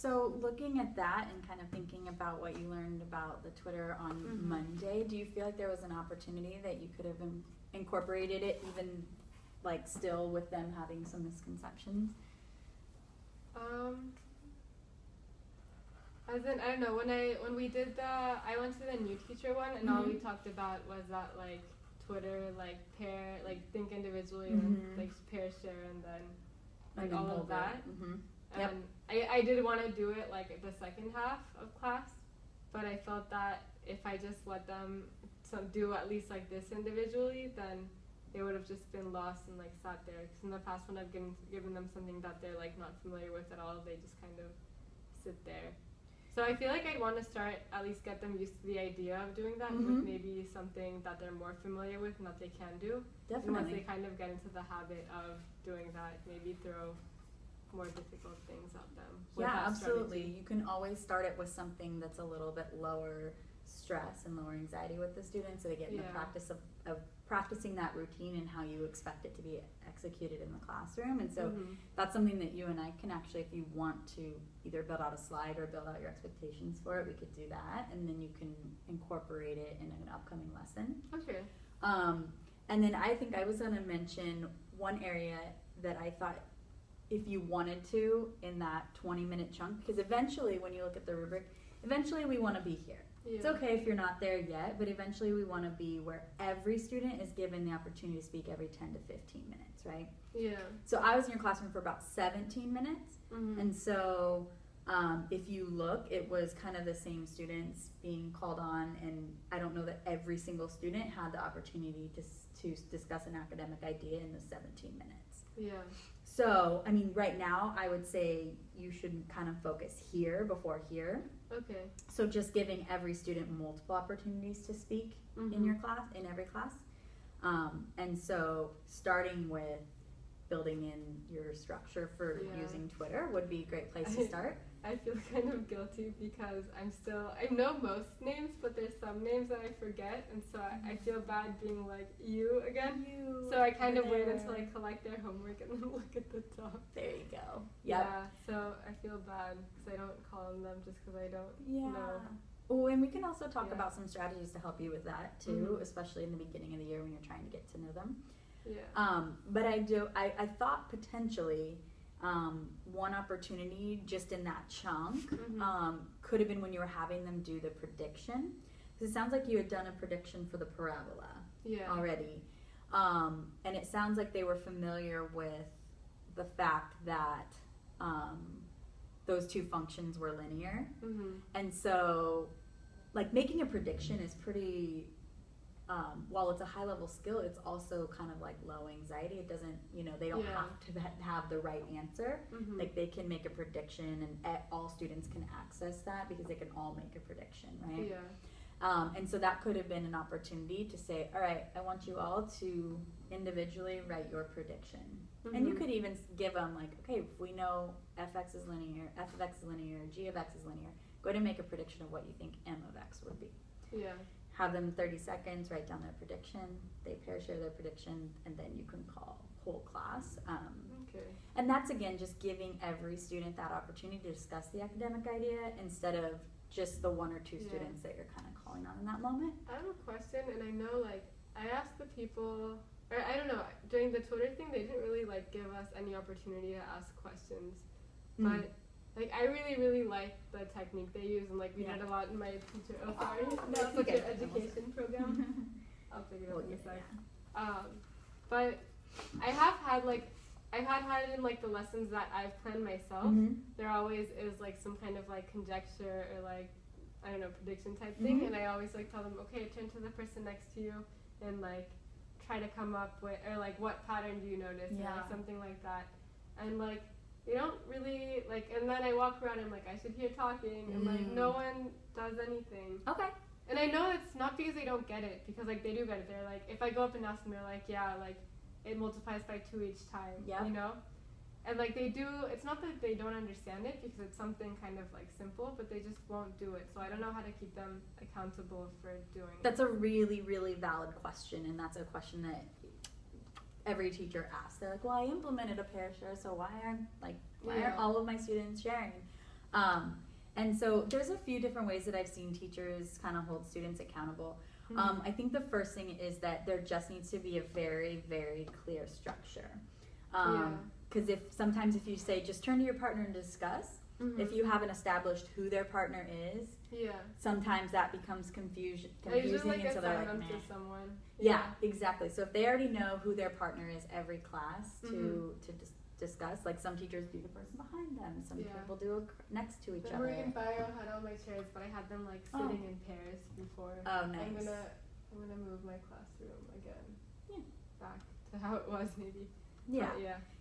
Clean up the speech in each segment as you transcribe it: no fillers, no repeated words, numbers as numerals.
So looking at that and kind of thinking about what you learned about the Twitter on Monday, do you feel like there was an opportunity that you could have incorporated it even like still with them having some misconceptions? As in, I don't know, when we did I went to the new teacher one, and all we talked about was that, like, Twitter, like, think individually, and, like, pair share, and then, like, all of that. Yep. And I did want to do it, like, the second half of class, but I felt that if I just let them do at least, like, this individually, then they would have just been lost and, like, sat there. Because in the past, when I've given them something that they're, like, not familiar with at all, they just kind of sit there. So I feel like I'd want to at least get them used to the idea of doing that with maybe something that they're more familiar with and that they can do. Definitely. And once they kind of get into the habit of doing that, maybe throw more difficult things at them. Yeah, absolutely. You can always start it with something that's a little bit lower stress and lower anxiety with the students, so they get in the practice of practicing that routine and how you expect it to be executed in the classroom. And so that's something that you and I can actually, if you want to either build out a slide or build out your expectations for it, we could do that, and then you can incorporate it in an upcoming lesson. Okay. And then I think I was going to mention one area that I thought if you wanted to in that 20-minute chunk, because eventually when you look at the rubric, eventually we want to be here. Yeah. It's okay if you're not there yet, but eventually we want to be where every student is given the opportunity to speak every 10 to 15 minutes, right? Yeah. So I was in your classroom for about 17 minutes, and so if you look, it was kind of the same students being called on, and I don't know that every single student had the opportunity to discuss an academic idea in the 17 minutes. Yeah. So, I mean, right now, I would say you should kind of focus here before here. Okay. So just giving every student multiple opportunities to speak in your class, in every class. And so starting with building in your structure for using Twitter would be a great place to start. I feel kind of guilty because I know most names, but there's some names that I forget, and so I feel bad being like, you again. So I kind of wait until I collect their homework and then look at the top. There you go. Yep. Yeah, so I feel bad because I don't call on them just because I don't know. Oh, and we can also talk about some strategies to help you with that too, especially in the beginning of the year when you're trying to get to know them. Yeah. But I thought potentially one opportunity just in that chunk could have been when you were having them do the prediction. Because it sounds like you had done a prediction for the parabola already. And it sounds like they were familiar with the fact that those two functions were linear. And so, like, making a prediction is pretty... while it's a high-level skill, it's also kind of like low anxiety. It doesn't, they don't have to have the right answer. Like, they can make a prediction, and all students can access that because they can all make a prediction, right? Yeah. And so that could have been an opportunity to say, all right, I want you all to individually write your prediction. And you could even give them, like, okay, if we know fx is linear, f of x is linear, g of x is linear, go ahead and make a prediction of what you think m of x would be. Yeah. Have them 30 seconds, write down their prediction, they pair share their prediction, and then you can call whole class. Okay. And that's, again, just giving every student that opportunity to discuss the academic idea instead of just the one or two students that you're kind of calling on in that moment. I have a question, and I know, like, I asked the people, or I don't know, during the Twitter thing, they didn't really, like, give us any opportunity to ask questions. But... like, I really, really like the technique they use, and, like, we did a lot in my teacher, education program. I'll figure it out in a sec. But I have had, like, I've had it in, like, the lessons that I've planned myself. There always is, like, some kind of, like, conjecture or, like, I don't know, prediction type thing, and I always, like, tell them, okay, turn to the person next to you and, like, try to come up with, or, like, what pattern do you notice, or, like, something like that. And, like, they don't really, like, and then I walk around and, like, I sit here talking, and, like, no one does anything. Okay. And I know it's not because they don't get it, because, like, they do get it. They're like, if I go up and ask them, they're like, yeah, like, it multiplies by 2 each time, you know? And, like, they do, it's not that they don't understand it, because it's something kind of, like, simple, but they just won't do it. So I don't know how to keep them accountable for doing it. That's a really, really valid question, and that's a question that every teacher asks. They're like, well, I implemented a pair share, so why aren't all of my students sharing? And so there's a few different ways that I've seen teachers kind of hold students accountable. I think the first thing is that there just needs to be a very, very clear structure. Because sometimes if you say, just turn to your partner and discuss, if you haven't established who their partner is, sometimes that becomes confusing, and so they're like, meh. To someone. Yeah, exactly. So if they already know who their partner is every class to discuss, like some teachers do the person behind them, some people do next to each other. In bio had all my chairs, but I had them like sitting in pairs before. Oh, nice. I'm gonna move my classroom again. Back to how it was maybe.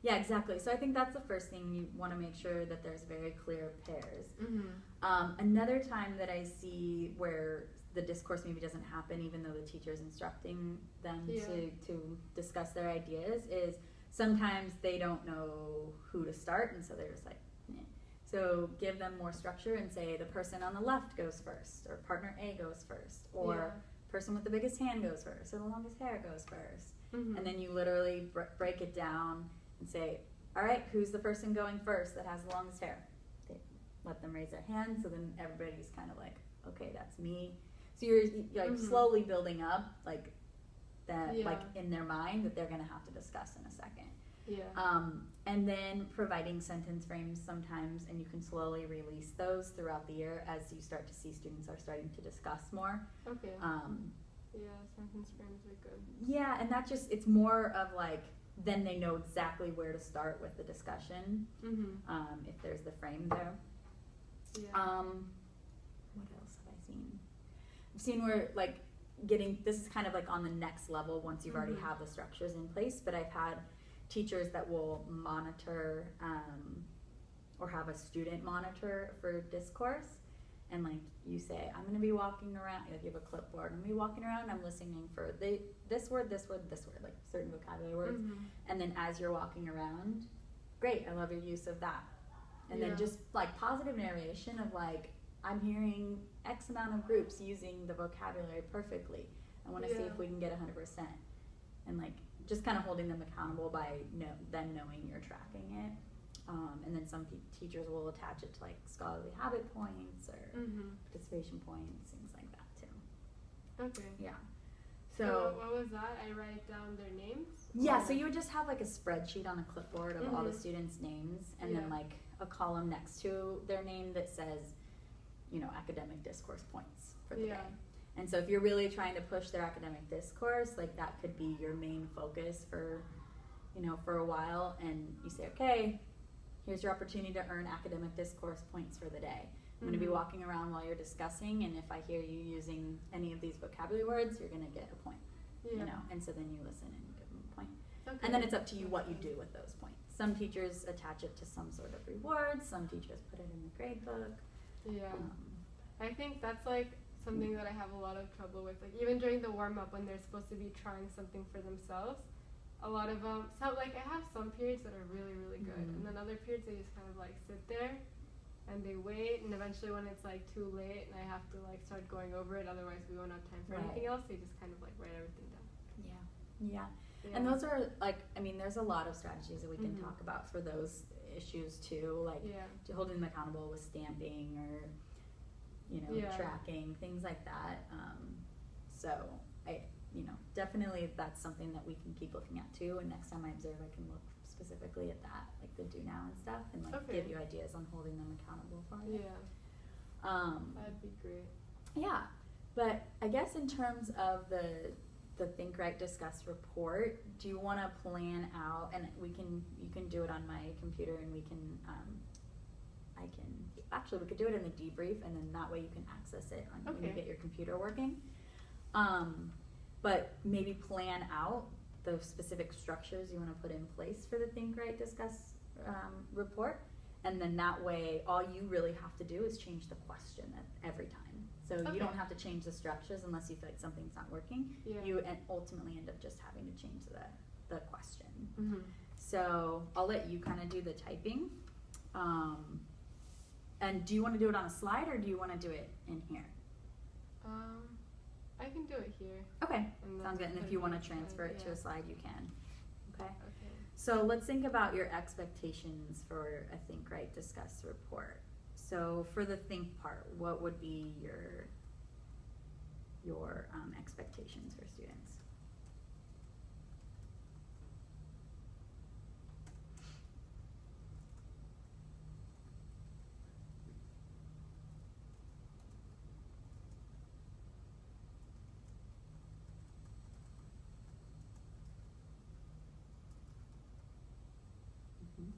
Yeah, exactly. So I think that's the first thing. You want to make sure that there's very clear pairs. Another time that I see where the discourse maybe doesn't happen even though the teacher is instructing them to discuss their ideas is sometimes they don't know who to start, and so they're just like, meh. So give them more structure and say the person on the left goes first, or partner A goes first, or person with the biggest hand goes first, or the longest hair goes first. And then you literally break it down and say, all right, who's the person going first that has the longest hair? They let them raise their hand, so then everybody's kind of like, okay, that's me. So you're like slowly building up like that, like in their mind that they're going to have to discuss in a second. And then providing sentence frames sometimes, and you can slowly release those throughout the year as you start to see students are starting to discuss more. Sentence frames are good. Yeah, and that just, it's more of like, then they know exactly where to start with the discussion, if there's the frame there. What else have I seen? I've seen where like this is kind of like on the next level once you've already have the structures in place, but I've had teachers that will monitor or have a student monitor for discourse. And like you say, I'm going to be walking around, like you have a clipboard, I'm going to be walking around, I'm listening for this word, like certain vocabulary words. And then as you're walking around, great, I love your use of that. And then just like positive narration of like, I'm hearing X amount of groups using the vocabulary perfectly. I want to see if we can get 100%. And like just kind of holding them accountable by them knowing you're tracking it. And then some teachers will attach it to like scholarly habit points or participation points, things like that too. Okay. Yeah. So what was that? I write down their names? Yeah, so you would just have like a spreadsheet on a clipboard of all the students' names, and then like a column next to their name that says, you know, academic discourse points for the day. And so if you're really trying to push their academic discourse, like that could be your main focus for, you know, for a while, and you say, okay, here's your opportunity to earn academic discourse points for the day. I'm going to be walking around while you're discussing, and if I hear you using any of these vocabulary words, you're going to get a point. You know, and so then you listen and give them a point. And then it's up to you what you do with those points. Some teachers attach it to some sort of reward. Some teachers put it in the grade book. I think that's like something that I have a lot of trouble with. Like even during the warm up when they're supposed to be trying something for themselves, a lot of so like I have some periods that are really, really good, and then other periods they just kind of like sit there and they wait, and eventually when it's like too late and I have to like start going over it, otherwise we won't have time for anything else, they just kind of like write everything down. And those are like, I mean, there's a lot of strategies that we can talk about for those issues too, like holding them accountable with stamping or, you know, tracking, things like that. So you know, definitely that's something that we can keep looking at too, and next time I observe I can look specifically at that, like the do now and stuff, and like give you ideas on holding them accountable for it. That'd be great. But I guess in terms of the Think, Write, Discuss report, do you want to plan out, and you can do it on my computer, and we could do it in the debrief, and then that way you can access it when you get your computer working. But maybe plan out the specific structures you want to put in place for the Think, Write, Discuss report, and then that way all you really have to do is change the question every time. So you don't have to change the structures unless you feel like something's not working. You ultimately end up just having to change the question. So I'll let you kind of do the typing. And do you want to do it on a slide or do you want to do it in here? I can do it here. Okay, sounds good. And if you want to transfer it to a slide, you can. Okay. So let's think about your expectations for a Think, Write, Discuss report. So for the think part, what would be your expectations for students? Mhm.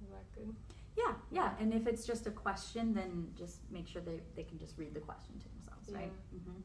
Is that good? Yeah, and if it's just a question, then just make sure they can just read the question to themselves, right? Yeah. Mm-hmm.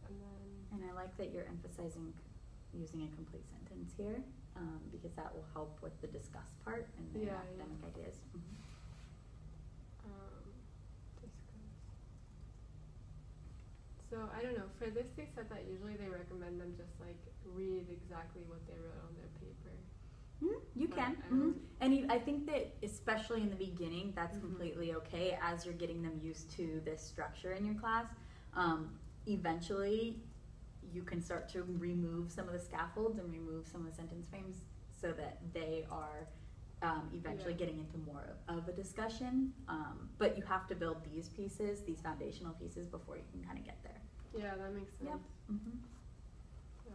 And then And I like that you're emphasizing using a complete sentence here, because that will help with the discuss part and the Yeah, academic ideas. Mhm. discuss. So I don't know. For this, they said that usually they recommend them just like read exactly what they wrote on their paper. You But can. I don't- And I think that especially in the beginning, that's Mhm. completely okay as you're getting them used to this structure in your class. Eventually, you can start to remove some of the scaffolds and remove some of the sentence frames so that they are eventually Yeah. getting into more of a discussion. But you have to build these pieces, these foundational pieces, before you can kind of get there. Yeah, that makes sense. Yep. Mm-hmm. So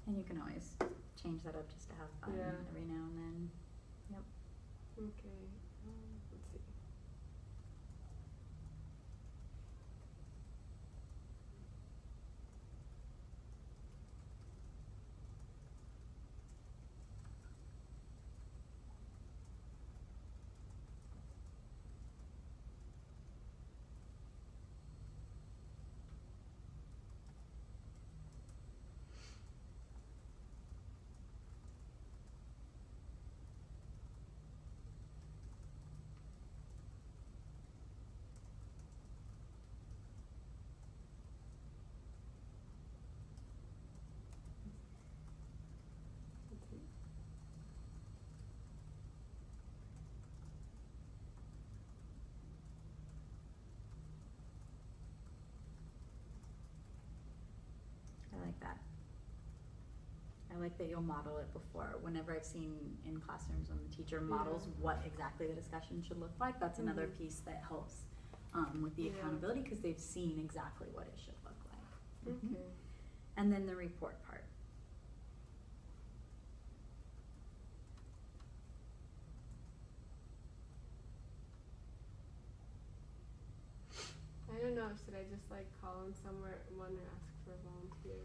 And you can always change that up just to have fun Yeah. every now and then. Yep. okay. Let's see. Let's see. I like that. I like that you'll model it before. Whenever I've seen in classrooms when the teacher models Yeah. what exactly the discussion should look like, that's another Mhm. piece that helps with the Yeah. accountability because they've seen exactly what it should look like. Mhm. Okay. And then the report part. I don't know. Should I just like call in somewhere one or ask for a volunteer?